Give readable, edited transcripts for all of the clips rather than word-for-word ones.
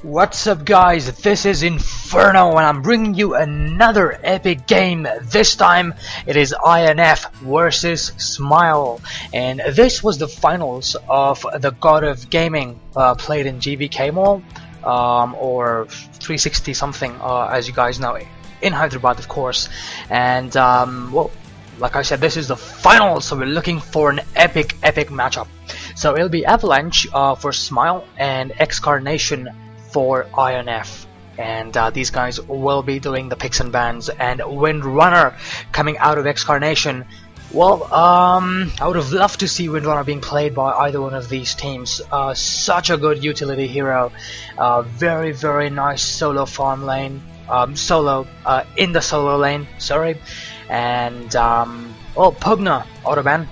What's up guys, this is Inferno and I'm bringing you another epic game. This time it is iNF versus Smile, and this was the finals of the God of Gaming played in GVK Mall or 360 something as you guys know, in Hyderabad of course. And well, like I said, this is the final, so we're looking for an epic matchup. So it'll be Avalanche for Smile and Excarnation for iNF, and these guys will be doing the picks and bans. And Windrunner coming out of Excarnation, well, I would have loved to see Windrunner being played by either one of these teams. Such a good utility hero, very nice solo farm lane, in the solo lane, sorry. And well, Pugna auto ban,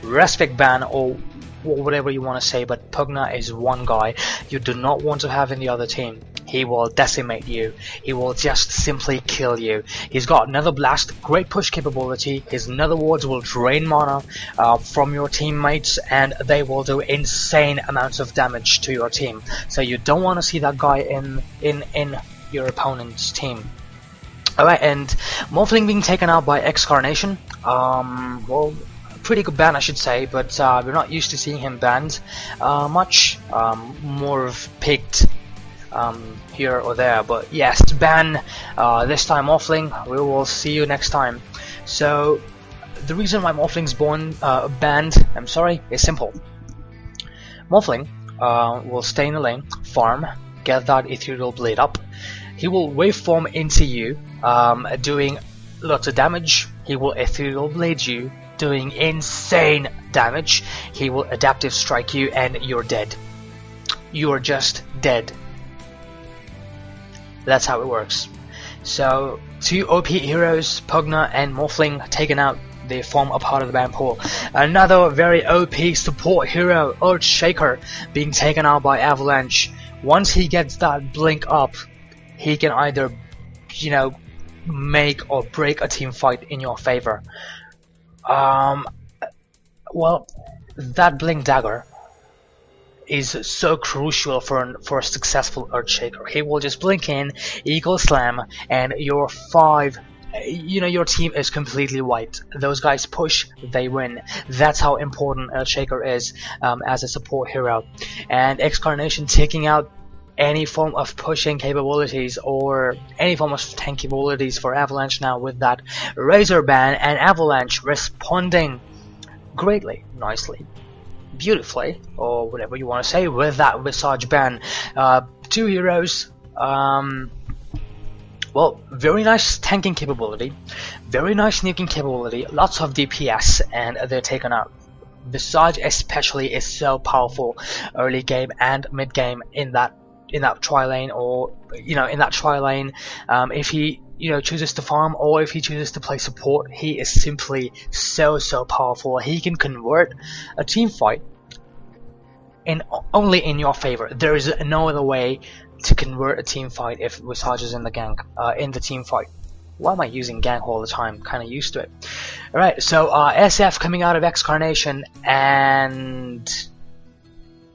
Respect ban, or whatever you want to say, but Pugna is one guy you do not want to have in the other team. He will decimate you, he will just simply kill you. He's got another blast, great push capability, his nether wards will drain mana from your teammates, and they will do insane amounts of damage to your team. So you don't want to see that guy in your opponent's team. Alright, and Morphling being taken out by Excarnation, well, pretty good ban I should say, but we're not used to seeing him banned much, more of picked here or there. But yes, ban this time Morphling. We will see you next time. So the reason why Morphling's banned, I'm sorry, is simple. Morphling will stay in the lane, farm, get that ethereal blade up. He will waveform into you, doing lots of damage. He will ethereal blade you, doing insane damage. He will adaptive strike you, and you're dead. You're just dead. That's how it works. So two OP heroes, Pugna and Morphling, taken out. They form a part of the ban pool. Another very OP support hero, Earthshaker, being taken out by Avalanche. Once he gets that blink up, he can either, you know, make or break a team fight in your favor. Well, that blink dagger is so crucial for a successful Earthshaker. He will just blink in, Eagle Slam, and your your team is completely wiped. Those guys push, they win. That's how important Earthshaker is as a support hero. And Excarnation taking out any form of pushing capabilities or any form of tank capabilities for Avalanche now with that Razor ban, and Avalanche responding greatly, nicely, beautifully, or whatever you want to say, with that Visage ban. Two heroes, well, very nice tanking capability, very nice nuking capability, lots of DPS, and they're taken out. Visage especially is so powerful early game and mid game in that tri lane, or in that tri lane. If he chooses to farm, or if he chooses to play support, he is simply so powerful. He can convert a team fight only in your favor. There is no other way to convert a team fight if Visage is in the gank, in the team fight. Why am I using gank all the time? Kind of used to it. Alright, so SF coming out of Excarnation, and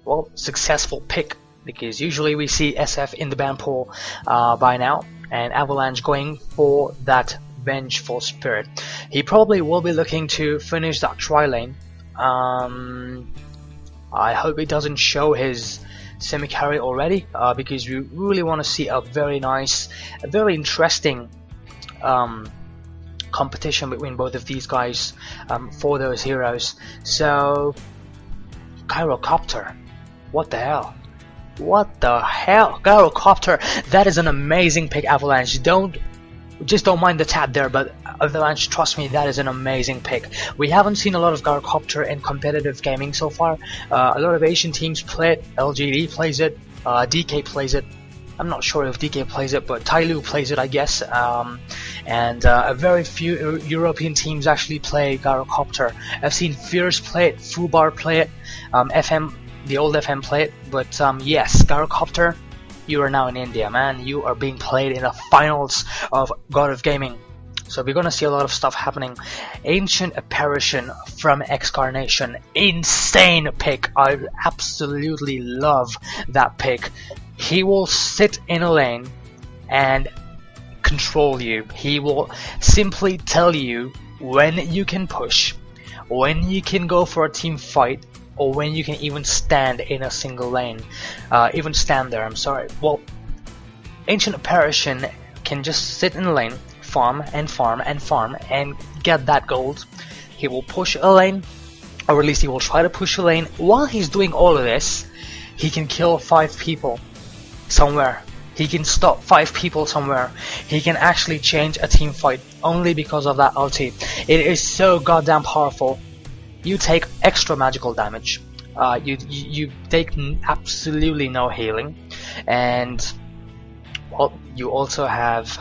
well, successful pick, because usually we see SF in the ban pool by now, and Avalanche going for that vengeful spirit. He probably will be looking to finish that tri lane. I hope he doesn't show his semi-carry already, because we really want to see a very nice, a very interesting competition between both of these guys for those heroes. So Gyrocopter, what the hell? What the hell? Gyrocopter, that is an amazing pick, Avalanche. Just don't mind the tab there, but Avalanche, trust me, that is an amazing pick. We haven't seen a lot of Gyrocopter in competitive gaming so far. A lot of Asian teams play it, LGD plays it, DK plays it. I'm not sure if DK plays it, but Tyloo plays it, I guess. And a very few European teams actually play Gyrocopter. I've seen Fierce play it, Fubar play it, the old FM play it, but yes, Gyrocopter, you are now in India, man. You are being played in the finals of God of Gaming. So we're gonna see a lot of stuff happening. Ancient Apparition from Excarnation, insane pick. I absolutely love that pick. He will sit in a lane and control you. He will simply tell you when you can push, when you can go for a team fight, or when you can even stand in a single lane. Even stand there, I'm sorry. Well, Ancient Apparition can just sit in a lane, farm and farm and farm and get that gold. He will push a lane, or at least he will try to push a lane. While he's doing all of this, he can kill 5 people somewhere. He can stop 5 people somewhere. He can actually change a team fight only because of that ulti. It is so goddamn powerful. You take extra magical damage. You take absolutely no healing, and well, you also have,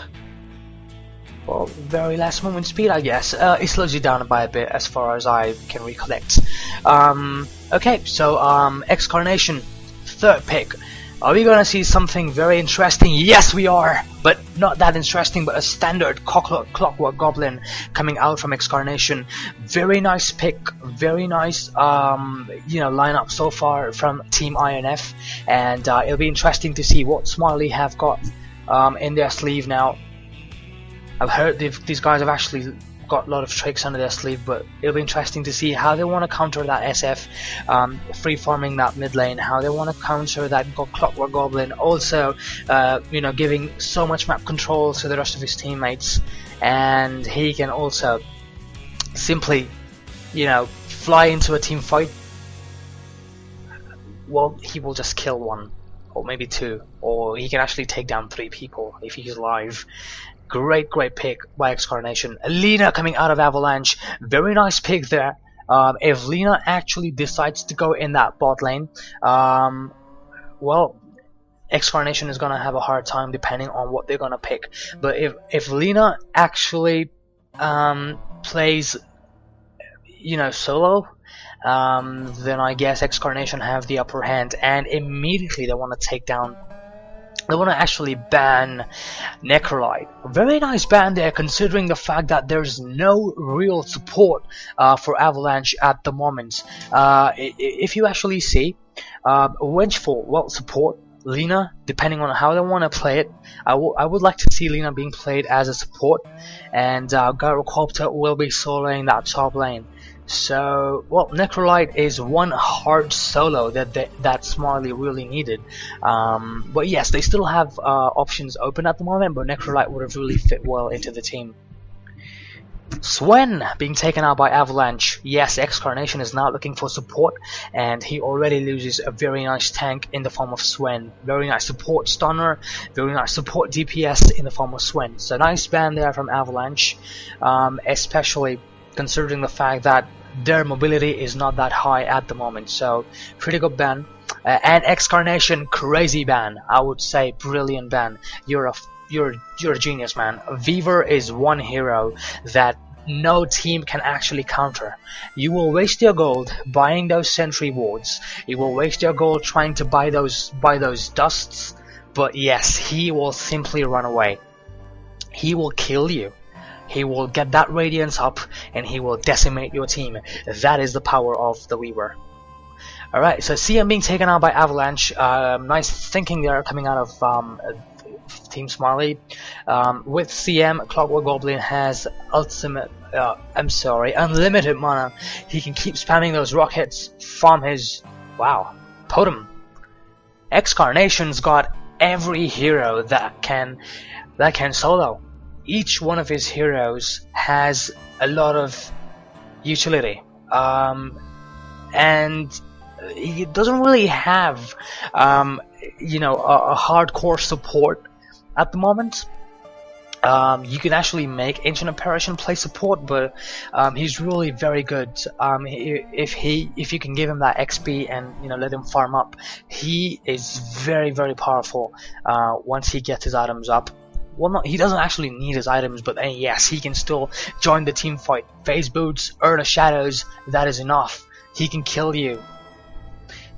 well, very last moment speed, I guess. It slows you down by a bit as far as I can recollect. Okay, so Excarnation, 3rd pick. Are we gonna see something very interesting? Yes, we are, but not that interesting, but a standard clockwork goblin coming out from Excarnation. Very nice pick, very nice lineup so far from Team iNF, and it'll be interesting to see what Smiley have got in their sleeve now. I've heard these guys have actually got a lot of tricks under their sleeve, but it'll be interesting to see how they want to counter that SF, free farming that mid lane, how they want to counter that clockwork goblin, also giving so much map control to the rest of his teammates, and he can also simply fly into a team fight. Well, he will just kill 1 or maybe 2, or he can actually take down 3 people if he's live. Great pick by Excarnation. Lina coming out of Avalanche, very nice pick there. If Lina actually decides to go in that bot lane, well, Excarnation is gonna have a hard time depending on what they're gonna pick. But if Lina actually plays solo, then I guess Excarnation have the upper hand, and immediately they want to take down. They want to actually ban Necrolite. Very nice ban there, considering the fact that there's no real support for Avalanche at the moment. If you actually see, Vengeful, well, support Lina, depending on how they want to play it. I would like to see Lina being played as a support, and Gyrocopter will be soloing that top lane. So, well, Necrolite is one hard solo that Smiley really needed. But yes, they still have options open at the moment, but Necrolite would have really fit well into the team. Swen being taken out by Avalanche. Yes, Excarnation is now looking for support, and he already loses a very nice tank in the form of Swen. Very nice support stunner, very nice support DPS in the form of Swen. So nice ban there from Avalanche, especially considering the fact that their mobility is not that high at the moment. So pretty good ban. And Excarnation, crazy ban. I would say brilliant ban. You're a genius, man. Weaver is one hero that no team can actually counter. You will waste your gold buying those sentry wards. You will waste your gold trying to buy those dusts. But yes, he will simply run away. He will kill you. He will get that radiance up, and he will decimate your team. That is the power of the Weaver. Alright, so CM being taken out by Avalanche. Nice thinking there coming out of Team Smiley. With CM, Clockwork Goblin has unlimited mana. He can keep spamming those rockets, farm his, wow, totem. Excarnation's got every hero that can solo. Each one of his heroes has a lot of utility, and he doesn't really have a hardcore support at the moment. You can actually make Ancient Apparition play support, but he's really very good. If you can give him that XP and let him farm up, he is very powerful once he gets his items up. Well, he doesn't actually need his items, but yes, he can still join the team fight. Phase boots, Urn of Shadows, that is enough. He can kill you.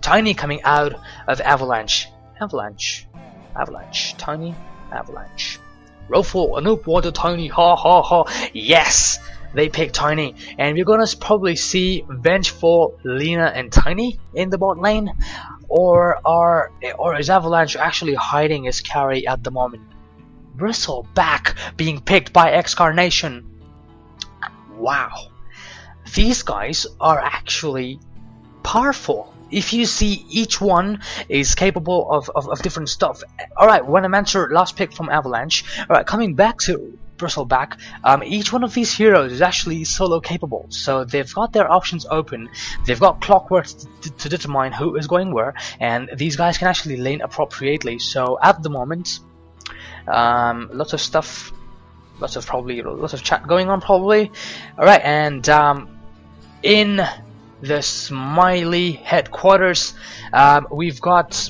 Tiny coming out of Avalanche. Tiny, Avalanche. Roful, a noob water Tiny, ha ha ha. Yes, they picked Tiny, and we're gonna probably see Vengeful, Lina, and Tiny in the bot lane. or is Avalanche actually hiding his carry at the moment? Bristleback being picked by Excarnation. Wow, these guys are actually powerful. If you see, each one is capable of different stuff. Alright, Venommancer, last pick from Avalanche. Alright, coming back to Bristleback, each one of these heroes is actually solo capable, so they've got their options open. They've got clockwork to determine who is going where, and these guys can actually lane appropriately. So at the moment, lots of stuff, lots of chat going on probably. Alright, and in the Smiley headquarters, we've got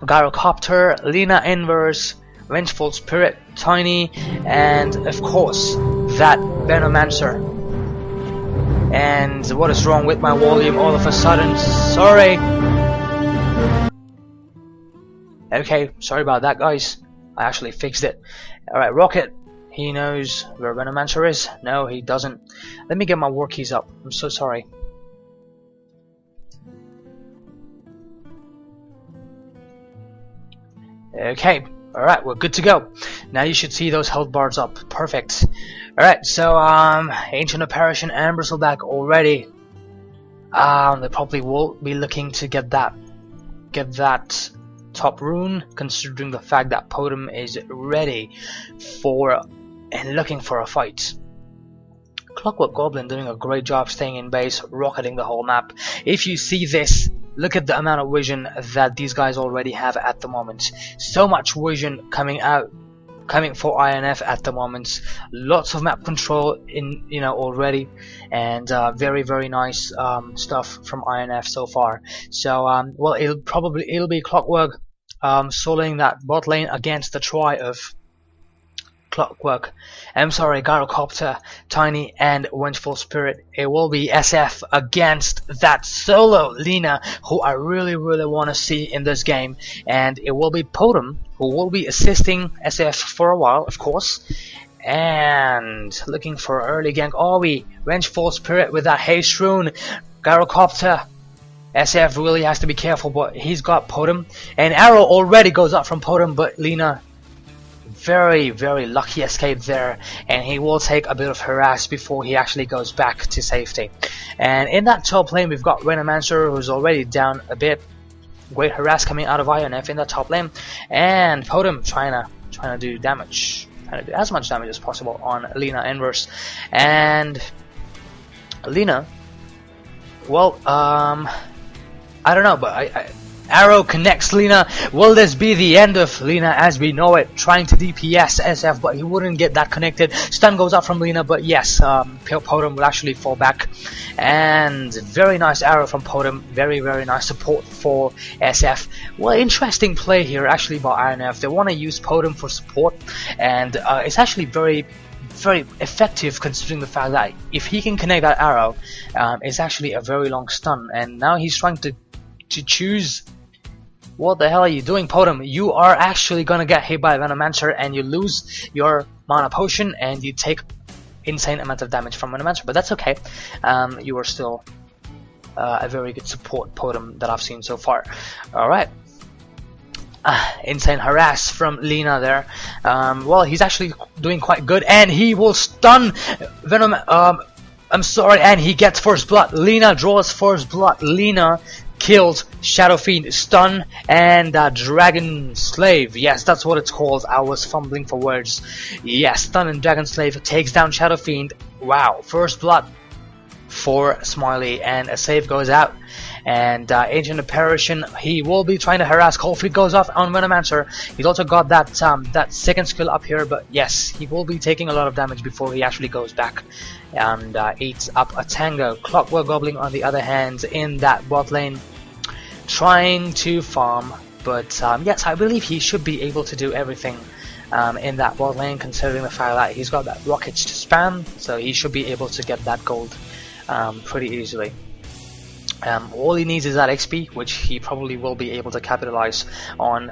Gyrocopter, Lina Inverse, Vengeful Spirit, Tiny, and of course that Venommancer. And what is wrong with my volume all of a sudden? Sorry. Okay, sorry about that, guys. I actually fixed it. Alright, Rocket. He knows where Venommancer is. No, he doesn't. Let me get my war keys up. I'm so sorry. Okay, alright, we're good to go. Now you should see those health bars up. Perfect. Alright, so Ancient Apparition and Bristleback already. They probably will be looking to get that top rune, considering the fact that Podum is ready for and looking for a fight. Clockwork Goblin doing a great job staying in base, rocketing the whole map. If you see this, look at the amount of vision that these guys already have at the moment. So much vision coming for iNF at the moment. Lots of map control in already, and very nice stuff from iNF so far. So well, it'll be Clockwork soloing that bot lane against the try of Clockwork, Gyrocopter, Tiny, and Vengeful Spirit. It will be SF against that solo Lina, who I really want to see in this game, and it will be Podum, who will be assisting SF for a while, of course, and looking for early gank. Orbi, Vengeful Spirit with that haste rune, Gyrocopter. SF really has to be careful, but he's got Podum, and arrow already goes up from Podum, but Lina, very lucky escape there, and he will take a bit of harass before he actually goes back to safety. And in that top lane, we've got Venommancer, who's already down a bit. Great harass coming out of iNF in that top lane, and Podum trying to do damage, trying to do as much damage as possible on Lina Inverse. And Lina, well, I don't know, but Arrow connects Lina. Will this be the end of Lina as we know it? Trying to DPS SF, but he wouldn't get that connected. Stun goes out from Lina, but yes, Podum will actually fall back. And very nice arrow from Podum. Very nice support for SF. Well, interesting play here actually by iNF. They want to use Podum for support, and it's actually very effective, considering the fact that if he can connect that arrow, it's actually a very long stun. And now he's trying to choose. What the hell are you doing, Podum? You are actually gonna get hit by Venommancer, and you lose your mana potion, and you take insane amount of damage from Venommancer. But that's okay. You are still a very good support Podum that I've seen so far. All right. Insane harass from Lina there. Well, he's actually doing quite good, and he will stun Venom. I'm sorry, and he gets first blood. Lina draws first blood. Lina killed Shadow Fiend, stun, and Dragon Slave. Yes, that's what it's called. I was fumbling for words. Yes, stun and Dragon Slave takes down Shadow Fiend. Wow, first blood for Smiley, and a save goes out. And Ancient Apparition, he will be trying to harass. Cold Feet goes off on Venommancer. He's also got that second skill up here, but yes, he will be taking a lot of damage before he actually goes back and eats up a Tango. Clockwork Goblin, on the other hand, in that bot lane, trying to farm, but yes, I believe he should be able to do everything in that bot lane, considering the fact that he's got that rockets to spam, so he should be able to get that gold pretty easily. All he needs is that XP, which he probably will be able to capitalize on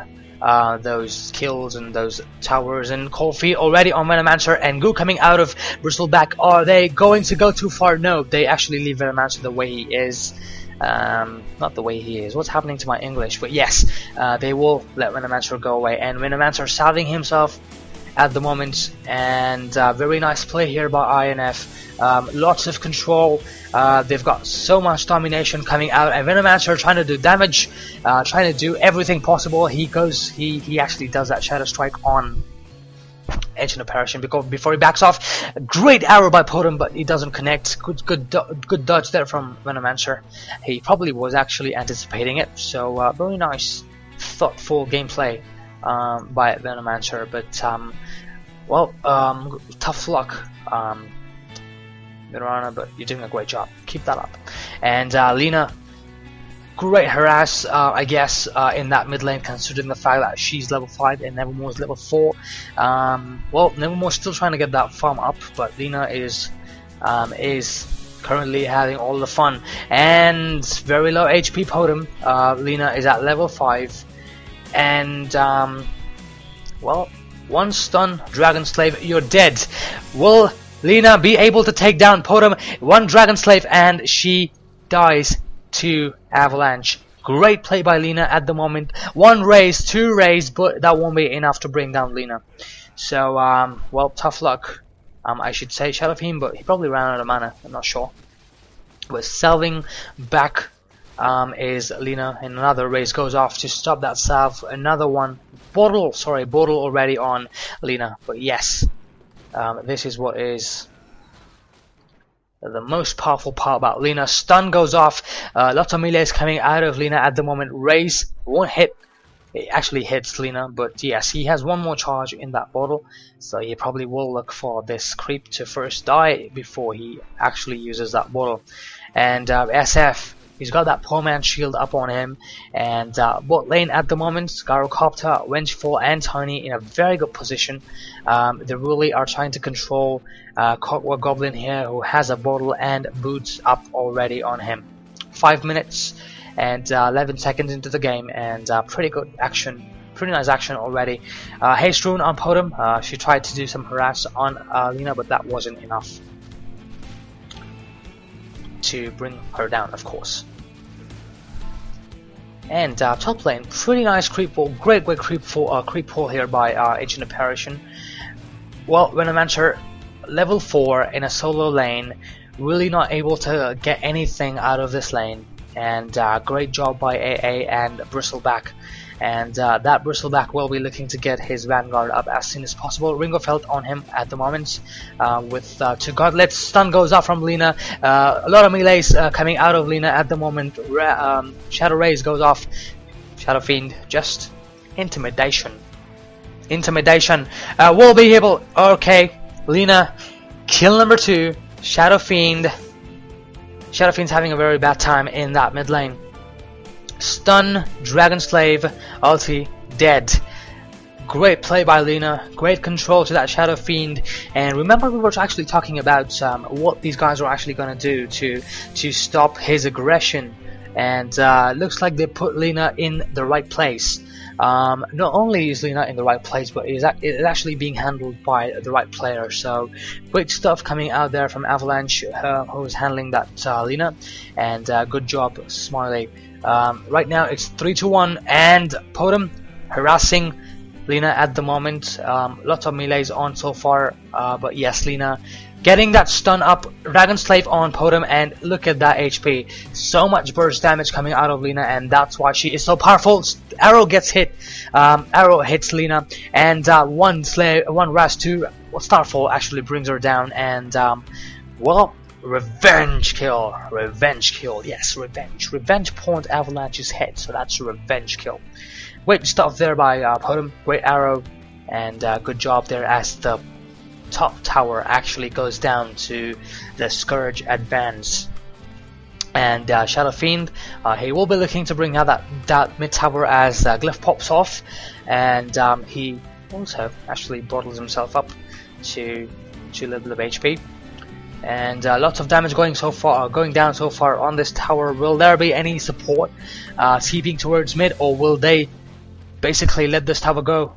those kills and those towers. And Cold Feet already on Venommancer, and Goo coming out of Bristleback. Are they going to go too far? No, they actually leave Venommancer the way he is. not the way he is. What's happening to my English? But yes, they will let Venomancer go away, and Venomancer salving himself at the moment, and very nice play here by INF. Lots of control. They've got so much domination coming out, and Venomancer trying to do damage, trying to do everything possible. He actually does that Shadow Strike on Ancient Apparition before he backs off. Great arrow by Potem, but he doesn't connect. Good dodge there from Venomancer. He probably was actually anticipating it. So very nice, thoughtful gameplay by Venomancer. But tough luck, Mirana. But you're doing a great job. Keep that up. And Lina, great harass, I guess, in that mid lane, considering the fact that she's level 5 and Nevermore's level 4. Well, Nevermore's still trying to get that farm up, but Lina is currently having all the fun. And very low HP Potem. Lina is at level 5. And, well, one stun, Dragon Slave, you're dead. Will Lina be able to take down Potem? One Dragon Slave and she dies to Avalanche. Great play by Lina at the moment. One raise, two raise, but that won't be enough to bring down Lina. So, well, tough luck, I should say. Shadow Fiend, but he probably ran out of mana, I'm not sure. But salving back is Lina, and another raise goes off to stop that salve. Another one, bottle already on Lina. But yes, this is what is the most powerful part about Lina. Stun goes off. Lots of melees coming out of Lina at the moment. Raise won't hit. It actually hits Lina, but yes, he has one more charge in that bottle, so he probably will look for this creep to first die before he actually uses that bottle. And SF, he's got that poor man shield up on him, and bot lane at the moment, Gyrocopter, Vengeful and Tiny in a very good position. They really are trying to control Clockwork Goblin here, who has a bottle and boots up already on him. 5 minutes and 11 seconds into the game, and pretty good action, pretty nice action already. Haste Rune on Potem. She tried to do some harass on Lina, but that wasn't enough to bring her down, of course. And top lane, pretty nice creep pull, great creep pull here by Ancient Apparition. Well, Venomancer, level 4 in a solo lane, really not able to get anything out of this lane. And great job by AA and Bristleback. And that Bristleback will be looking to get his Vanguard up as soon as possible. Ring of Health on him at the moment with 2 gauntlets. Stun goes off from Lina. A lot of melees coming out of Lina at the moment. Shadow Rays goes off. Shadow Fiend, just intimidation. Will be able. Okay, Lina, kill number 2. Shadow Fiend. Shadow Fiend's having a very bad time in that mid lane. Stun, Dragon Slave, ulti, dead. Great play by Lina, great control to that Shadow Fiend. And remember, we were actually talking about what these guys are actually going to do to stop his aggression. And looks like they put Lina in the right place. Not only is Lina in the right place, but it is actually being handled by the right player. So great stuff coming out there from Avalanche, who's handling that Lina, and good job, Smiley. Right now it's 3-1, and Potem harassing Lina at the moment. Lots of melees on so far, but yes, Lina getting that stun up, Dragon Slave on Potem, and look at that HP. So much burst damage coming out of Lina, and that's why she is so powerful. Arrow gets hit, arrow hits Lina, and one Ras 2 Starfall actually brings her down, and well, revenge kill, yes, revenge point Avalanche's head, so that's a revenge kill. Great stuff there by Potem, great arrow, and good job there as the top tower actually goes down to the Scourge advance. And Shadow Fiend, he will be looking to bring out that mid tower as Glyph pops off, and he also actually bottles himself up to 2 level of HP. And lots of damage going down so far on this tower. Will there be any support sweeping towards mid, or will they basically let this tower go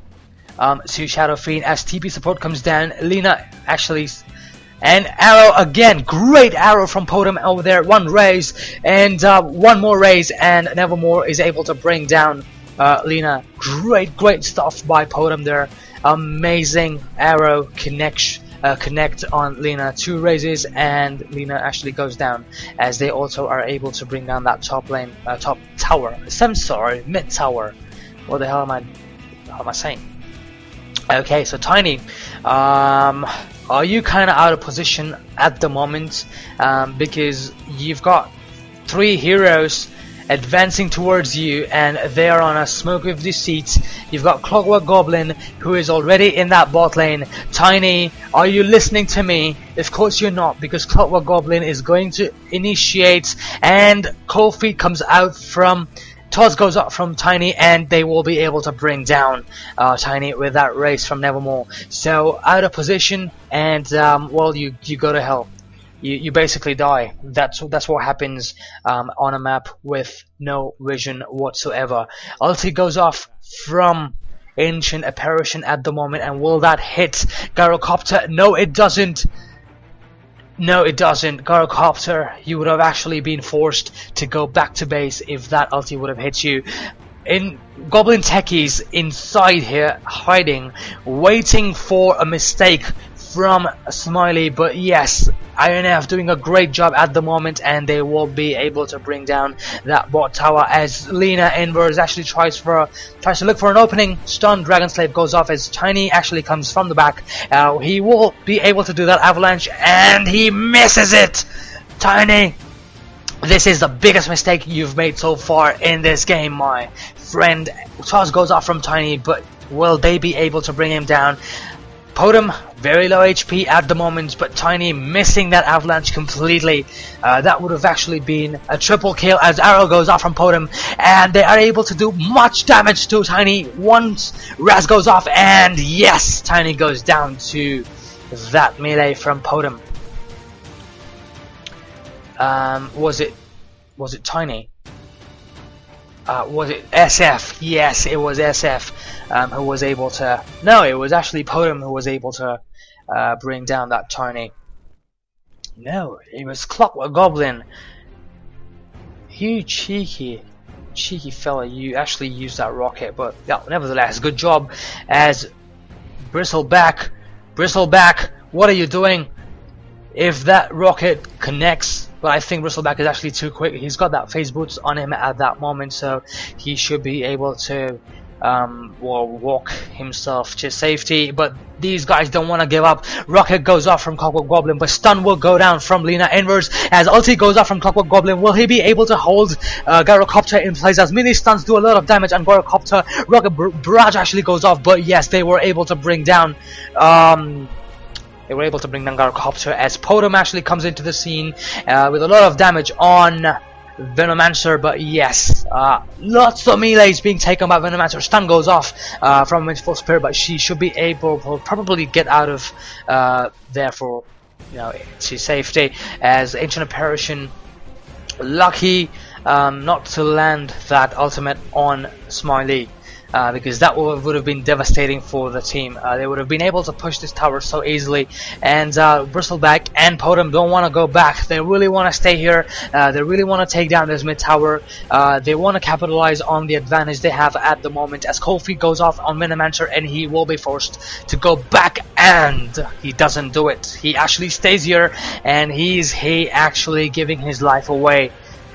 to Shadow Fiend as TP support comes down? Lina actually And arrow again, great arrow from Podem over there, one raise, and one more raise, and Nevermore is able to bring down Lena. Great stuff by Podem there. Amazing arrow connect on Lena. 2 raises and Lena actually goes down, as they also are able to bring down that top lane, top tower. I'm sorry, mid tower. What the hell am I saying? Okay, so Tiny, are you kind of out of position at the moment? Because you've got 3 heroes advancing towards you, and they are on a smoke with deceit. You've got Clockwork Goblin, who is already in that bot lane. Tiny, are you listening to me? Of course you're not, because Clockwork Goblin is going to initiate, and Cold Feet comes out from Toss goes up from Tiny, and they will be able to bring down Tiny with that race from Nevermore. So out of position, and well, you go to hell. You basically die. That's what happens on a map with no vision whatsoever. Ulti goes off from Ancient Apparition at the moment, and will that hit Gyrocopter? No, it doesn't. No, it doesn't. Gyrocopter, you would have actually been forced to go back to base if that ulti would have hit you. In Goblin Techies inside here, hiding, waiting for a mistake from Smiley, but yes, iNF doing a great job at the moment, and they will be able to bring down that bot tower as Lena Inverse actually tries to look for an opening. Stun Dragon Slave goes off as Tiny actually comes from the back. He will be able to do that avalanche, and he misses it. Tiny, this is the biggest mistake you've made so far in this game, my friend. Toss goes off from Tiny, but will they be able to bring him down? Podem, very low HP at the moment, but Tiny missing that avalanche completely. That would have actually been a triple kill as arrow goes off from Podem, and they are able to do much damage to Tiny once Raz goes off, and yes, Tiny goes down to that melee from Podem. Was it Tiny? Was it SF? Yes, it was SF who was able to... No, it was actually Podem who was able to bring down that Tiny. No, it was Clockwork Goblin. You cheeky fella, you actually used that rocket, but yeah, nevertheless, good job as Bristleback, what are you doing? If that rocket connects, but I think Bristleback is actually too quick. He's got that phase boots on him at that moment, so he should be able to walk himself to safety. But these guys don't want to give up. Rocket goes off from Clockwork Goblin, but stun will go down from Lena Inverse as ulti goes off from Clockwork Goblin. Will he be able to hold Gyrocopter in place, as mini stuns do a lot of damage on Gyrocopter? Rocket Barrage actually goes off, but yes, they were able to bring down Gyrocopter as Podem actually comes into the scene with a lot of damage on Venomancer, but yes, lots of melees being taken by Venomancer. Stun goes off from Vengeful Spirit, but she should be able to probably get out of there for, you know, to safety, as Ancient Apparition lucky not to land that ultimate on Smiley. Because that would have been devastating for the team. They would have been able to push this tower so easily, and Bristleback and Podem don't want to go back. They really want to stay here. They really want to take down this mid tower. They want to capitalize on the advantage they have at the moment, as Cold Feet goes off on Minimancer, and he will be forced to go back, and he doesn't do it. He actually stays here, and he's actually giving his life away.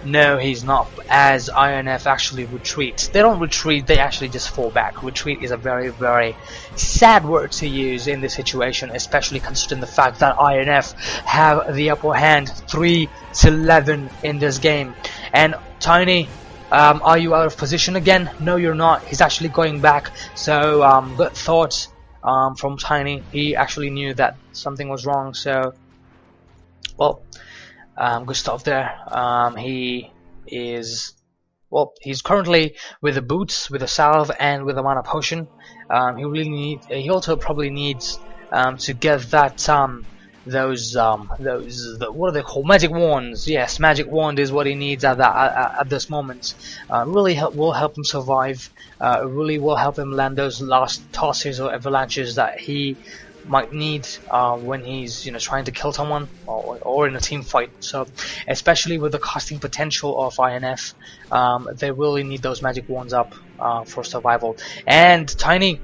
No, he's not, as iNF actually retreats. They don't retreat, they actually just fall back. Retreat is a very, very sad word to use in this situation, especially considering the fact that iNF have the upper hand 3-11 in this game. And Tiny, are you out of position again? No, you're not. He's actually going back. So good thoughts from Tiny. He actually knew that something was wrong, so well, good stuff there. He's currently with the boots, with the salve, and with the mana potion. He also probably needs to get that what are they called? Magic wands. Yes, magic wand is what he needs at this moment. Will help him survive. Really will help him land those last tosses or avalanches that he might need when he's trying to kill someone or in a team fight. So especially with the casting potential of INF, they really need those magic wands up for survival. And Tiny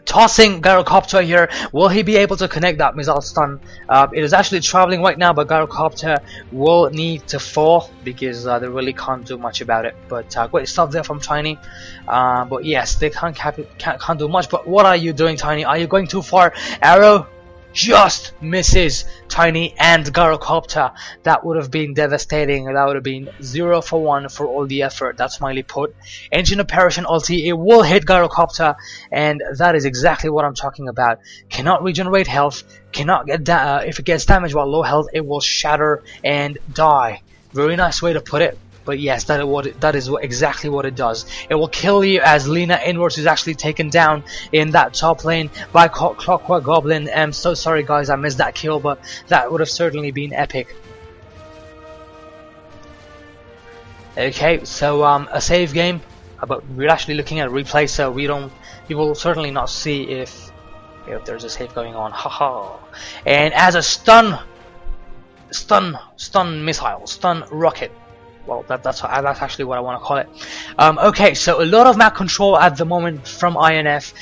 tossing Gyrocopter here. Will he be able to connect that missile stun? It is actually traveling right now, but Gyrocopter will need to fall because they really can't do much about it. But great stuff there from Tiny. But yes, they can't do much. But what are you doing, Tiny? Are you going too far? Arrow just misses Tiny and Gyrocopter. That would have been devastating. That would have been 0 for 1 for all the effort that Smiley put. Engine Apparition ulti, it will hit Gyrocopter, and that is exactly what I'm talking about. Cannot regenerate health, cannot get if it gets damaged while low health, it will shatter and die. Very nice way to put it. But yes, that is exactly what it does. It will kill you as Lina Inwards is actually taken down in that top lane by Clockwork Goblin. I'm so sorry guys, I missed that kill, but that would have certainly been epic. Okay, so a save game, but we're actually looking at replay, so you will certainly not see if there's a save going on. Haha. And as a stun missile, stun rocket. Well, that's actually what I want to call it. Okay, so a lot of map control at the moment from INF.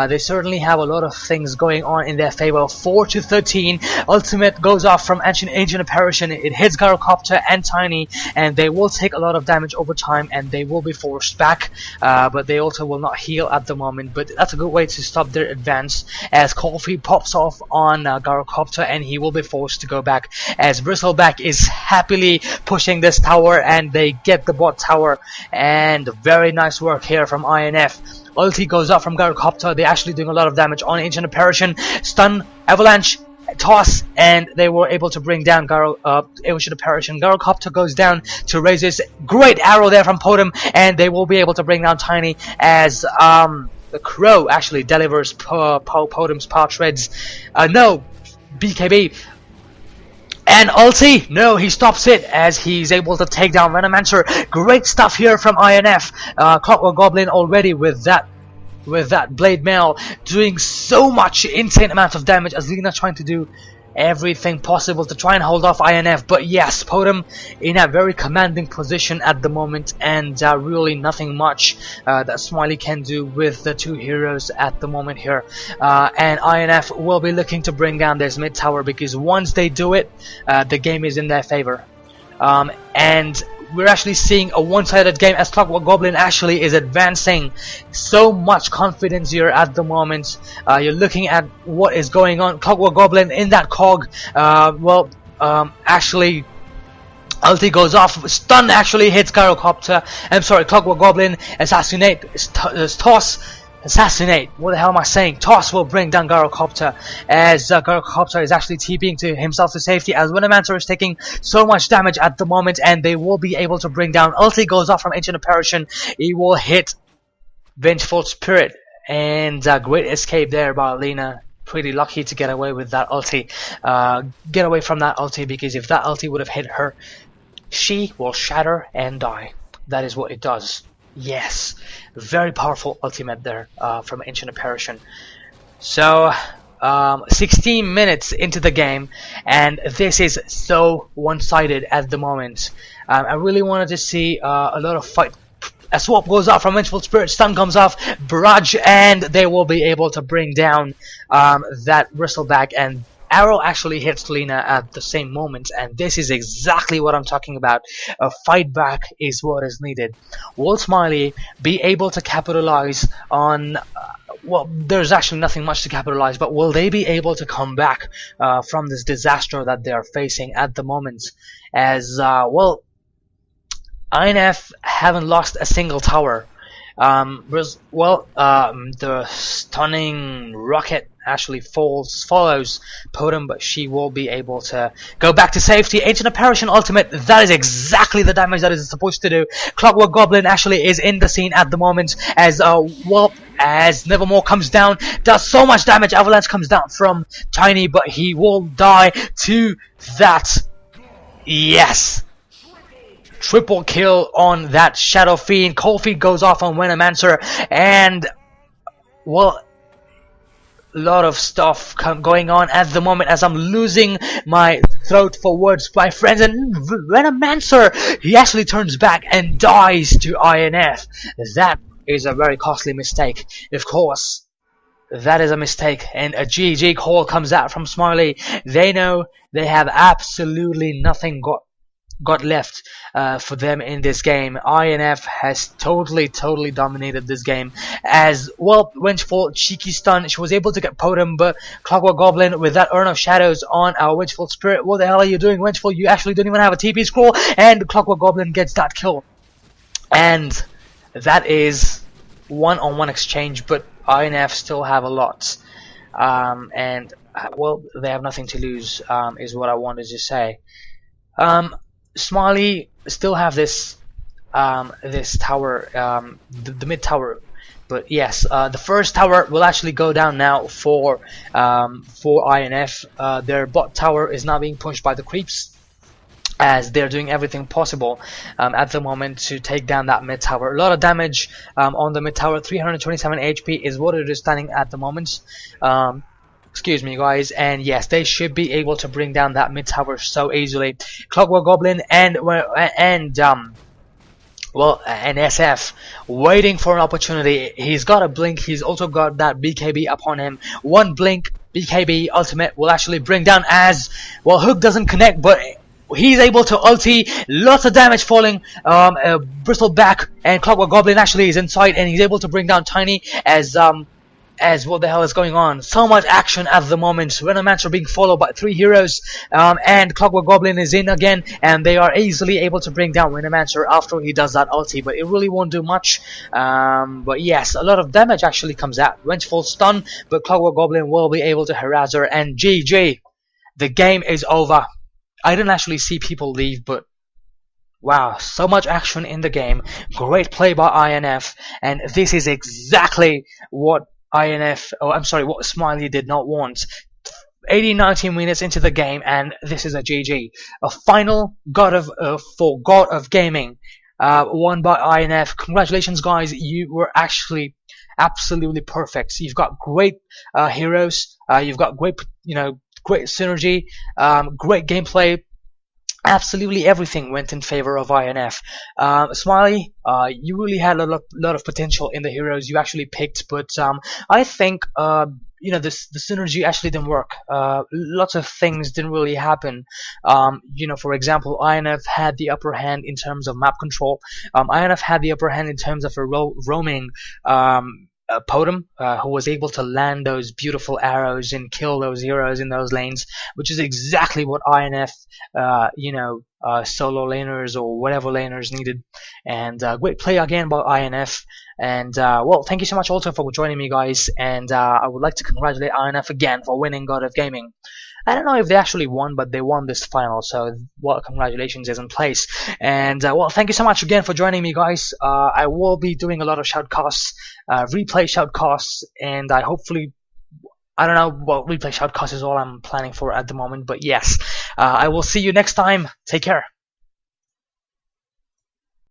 They certainly have a lot of things going on in their favor. 4 to 13. Ultimate goes off from Ancient Apparition. It hits Gyrocopter and Tiny, and they will take a lot of damage over time, and they will be forced back. But they also will not heal at the moment. But that's a good way to stop their advance, as Coffee pops off on Gyrocopter, and he will be forced to go back, as Bristleback is happily pushing this tower, and they get the bot tower. And very nice work here from INF. Ulti goes up from Gyrocopter. They're actually doing a lot of damage on Ancient Apparition. Stun, Avalanche, toss, and they were able to bring down Ancient Apparition. Gyrocopter goes down to raise this great arrow there from Podem, and they will be able to bring down Tiny as the Crow actually delivers Podem's power treads. No, BKB. And ulti, no, he stops it as he's able to take down Venomancer. Great stuff here from INF. Clockwork Goblin already with that Blade Mail doing so much insane amount of damage, as Lina trying to do everything possible to try and hold off INF. But yes, Podem in a very commanding position at the moment, and really nothing much that Smiley can do with the two heroes at the moment here. And INF will be looking to bring down this mid tower, because once they do it, the game is in their favor. And we're actually seeing a one-sided game as Clockwork Goblin actually is advancing. So much confidence here at the moment. You're looking at what is going on. Clockwork Goblin in that cog. Actually, ulti goes off. Stun actually hits Gyrocopter. I'm sorry, Clockwork Goblin. Assassinate. Toss. Assassinate. What the hell am I saying? Toss will bring down Gyrocopter, as Gyrocopter is actually TPing to himself to safety, as Venomancer is taking so much damage at the moment, and they will be able to bring down. Ulti goes off from Ancient Apparition. He will hit Vengeful Spirit, and great escape there by Lina. Pretty lucky to get away with that ulti. Get away from that ulti, because if that ulti would have hit her, she will shatter and die. That is what it does. Yes, very powerful ultimate there from Ancient Apparition. So 16 minutes into the game, and this is so one-sided at the moment. I really wanted to see a lot of fight. A swap goes off from Vengeful Spirit, stun comes off, barrage, and they will be able to bring down that Bristleback, and arrow actually hits Lina at the same moment, and this is exactly what I'm talking about. A fight back is what is needed. Will Smiley be able to capitalize on well, there's actually nothing much to capitalize, but will they be able to come back from this disaster that they are facing at the moment? As well, INF haven't lost a single tower. The stunning rocket actually follows Podem, but she will be able to go back to safety. Ancient Apparition ultimate, that is exactly the damage that it's supposed to do. Clockwork Goblin actually is in the scene at the moment, as as Nevermore comes down, does so much damage. Avalanche comes down from Tiny, but he will die to that. Yes, triple kill on that Shadow Fiend. Cold Feet goes off on Venomancer, and well, lot of stuff going on at the moment as I'm losing my throat for words, my friends. And Venomancer, he actually turns back and dies to INF. That is a very costly mistake, of course. That is a mistake, and a GG call comes out from Smiley. They know they have absolutely nothing got left for them in this game. INF has totally dominated this game. As well, Vengeful, cheeky stun, she was able to get Podem, but Clockwork Goblin with that Urn of Shadows on our Vengeful Spirit. What the hell are you doing, Vengeful? You actually don't even have a TP scroll, and Clockwork Goblin gets that kill. And that is one-on-one exchange, but INF still have a lot. And well, they have nothing to lose, is what I wanted to say. Smiley still have this this tower, the mid tower, but yes, the first tower will actually go down now for INF. Their bot tower is now being pushed by the creeps, as they're doing everything possible at the moment to take down that mid tower. A lot of damage on the mid tower. 327 HP is what it is standing at the moment. Excuse me, guys, and yes, they should be able to bring down that mid tower so easily. Clockwork Goblin and SF waiting for an opportunity. He's got a blink. He's also got that BKB upon him. One blink BKB ultimate will actually bring down, as well, Hook doesn't connect, but he's able to ulti. Lots of damage falling. Bristle back, and Clockwork Goblin actually is inside, and he's able to bring down Tiny as what the hell is going on? So much action at the moment. Venomancer being followed by 3 heroes, and Clockwork Goblin is in again, and they are easily able to bring down Venomancer after he does that ulti, but it really won't do much. But yes, a lot of damage actually comes out. Vengeful stun, but Clockwork Goblin will be able to harass her, and GG. The game is over. I didn't actually see people leave, but wow, so much action in the game. Great play by INF, and this is exactly what what Smiley did not want. 80-90 minutes into the game, and this is a GG. A final God of Gaming, won by INF. Congratulations, guys! You were actually absolutely perfect. You've got great heroes. You've got great, great synergy, great gameplay. Absolutely everything went in favor of INF. Smiley, you really had a lot of potential in the heroes you actually picked, but I think the synergy actually didn't work. Lots of things didn't really happen. For example, INF had the upper hand in terms of map control. INF had the upper hand in terms of a roaming Podem, who was able to land those beautiful arrows and kill those heroes in those lanes, which is exactly what INF, solo laners or whatever laners needed. And great play again by INF. And well, thank you so much also for joining me, guys. And I would like to congratulate INF again for winning God of Gaming. I don't know if they actually won, but they won this final, so well, congratulations is in place. And well, thank you so much again for joining me, guys. I will be doing a lot of shoutcasts, replay shoutcasts, and I don't know what replay shoutcast is all I'm planning for at the moment, but yes, I will see you next time. Take care.